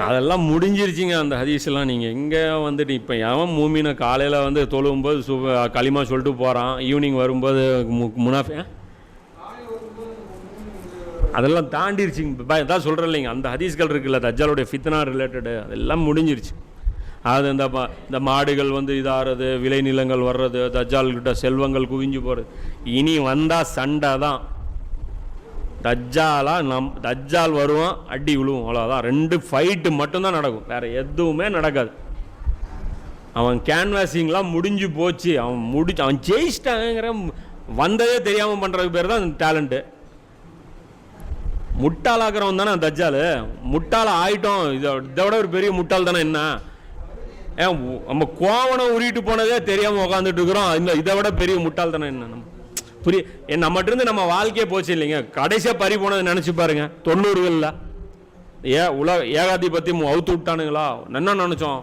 அதெல்லாம் முடிஞ்சிருச்சிங்க அந்த ஹதீஸ்லாம். நீங்கள் இங்கே வந்துட்டு இப்போ எவன் மூமினை காலையில் வந்து தொழுவும்போது களிமா சொல்லிட்டு போகிறான், ஈவினிங் வரும்போது முனாஃபி அதெல்லாம் தாண்டிருச்சிங்க. தான் சொல்கிறேன் இல்லைங்க, அந்த ஹதீஸ்கள் இருக்குல்ல தஜ்ஜாலுடைய ஃபித்னா ரிலேட்டடு அதெல்லாம் முடிஞ்சிருச்சு. அது இந்த மாடுகள் வந்து இதாகிறது, விளைநிலங்கள் வர்றது, தஜ்ஜால்கிட்ட செல்வங்கள் குவிஞ்சு போகிறது, இனி வந்தால் சண்டை தான். தஜ்ஜால் வருவான், அடி விழுவும், அவ்வளோதான். 2 ஃபைட்டு மட்டும்தான் நடக்கும், வேறு எதுவுமே நடக்காது. அவன் கேன்வாசிங்லாம் முடிஞ்சு போச்சு, அவன் ஜெயிச்சிட்டாங்கிற வந்ததே தெரியாமல் பண்ணுறதுக்கு பேர் தான் டேலண்ட்டு. முட்டாளாக்குறவன் தானே தஜ்ஜால். முட்டாள ஆயிட்டோம், இதை விட ஒரு பெரிய முட்டாள் தானே என்ன? நம்ம கோவணம் உருட்டு போனதே தெரியாமல் உட்காந்துட்டு இருக்கிறோம், இதை விட பெரிய முட்டாள் தானே என்ன? நம்மகிட்ட இருந்து நம்ம வாழ்க்கையே போச்சு இல்லைங்க. கடைசியாக பறி போனதை நினச்சி பாருங்க. 90களில் ஏகாதிபத்தியம் அவுத்து விட்டானுங்களா, என்ன நினச்சோம்?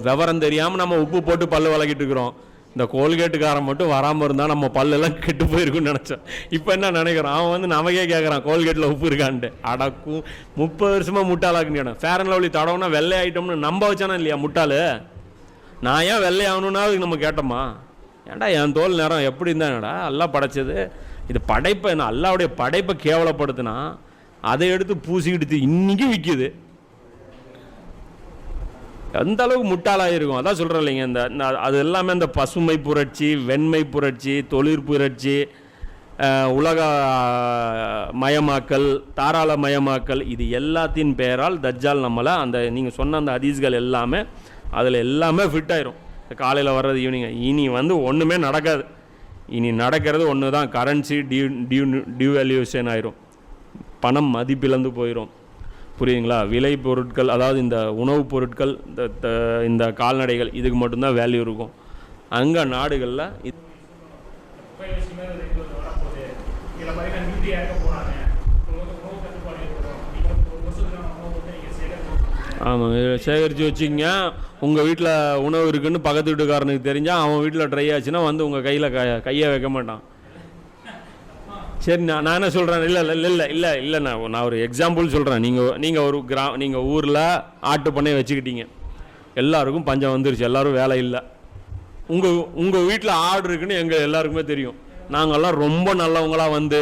விவரம் தெரியாமல் நம்ம உப்பு போட்டு பல்லு விளக்கிட்டு இருக்கிறோம். இந்த கோல்கேட்டுக்காரன் மட்டும் வராமல் இருந்தால் நம்ம பல்லெல்லாம் கெட்டு போயிருக்குன்னு நினச்சோம். இப்போ என்ன நினைக்கிறான்? அவன் வந்து நமக்கே கேட்குறான் கோல்கேட்டில் உப்பு இருக்கான்ட்டு. அடக்கும் 30 வருஷமாக முட்டாளாக்குன்னு. ஃபேர் அண்ட் லவ்லி தடவுனா வெள்ளை ஆகிட்டோம்னு நம்ப வச்சானா இல்லையா முட்டாள்? நான் ஏன் வெள்ளை ஆகணுன்னா அதுக்கு நம்ம கேட்டோமா? ஏன்டா என் தோல் நேரம் எப்படி இருந்தாங்கடா, எல்லாம் படைச்சது இது படைப்பை, என்ன அல்லாவுடைய படைப்பை கேவலப்படுத்தினா அதை எடுத்து பூசிக்கிட்டு இன்னைக்கு விற்கிது. எந்த அளவுக்கு முட்டாளாக இருக்கும். அதான் சொல்கிறேன் இல்லைங்க, இந்த அது எல்லாமே இந்த பசுமை புரட்சி, வெண்மை புரட்சி, தொழிற் புரட்சி, உலக மயமாக்கல், தாராள மயமாக்கல், இது எல்லாத்தின் பெயரால் தஜ்ஜால் நம்மளை அந்த நீங்கள் சொன்ன அந்த ஹதீஸ்கள் எல்லாமே அதில் எல்லாமே ஃபிட் ஆயிரும். காலையில் வர்றது ஈவினிங், இனி வந்து ஒன்றுமே நடக்காது. இனி நடக்கிறது ஒன்று தான், கரன்சி டிவேல்யூஷன் ஆயிரும், பணம் மதிப்பிழந்து போயிடும். புரியுதுங்களா? விலை பொருட்கள், அதாவது இந்த உணவுப் பொருட்கள், இந்த கால்நடைகள், இதுக்கு மட்டும்தான் வேல்யூ இருக்கும். அங்கே நாடுகளில் ஆமாம் சேகரித்து வச்சுங்க. உங்கள் வீட்டில் உணவு இருக்குதுன்னு பக்கத்து வீட்டுக்காரனுக்கு தெரிஞ்சால் அவன் வீட்டில் ட்ரை ஆச்சுன்னா வந்து உங்கள் கையில் கையை வைக்க மாட்டான். சரி, நான் என்ன சொல்கிறேன், இல்லை நான் ஒரு எக்ஸாம்பிள் சொல்கிறேன். நீங்கள் ஒரு நீங்கள் ஊரில் ஆட்டு பண்ணையை வச்சுக்கிட்டீங்க, எல்லாருக்கும் பஞ்சம் வந்துருச்சு, எல்லோரும் வேலை இல்லை. உங்கள் வீட்டில் ஆடு இருக்குன்னு எங்கள் எல்லாருக்குமே தெரியும். நாங்கள்லாம் ரொம்ப நல்லவங்களாக வந்து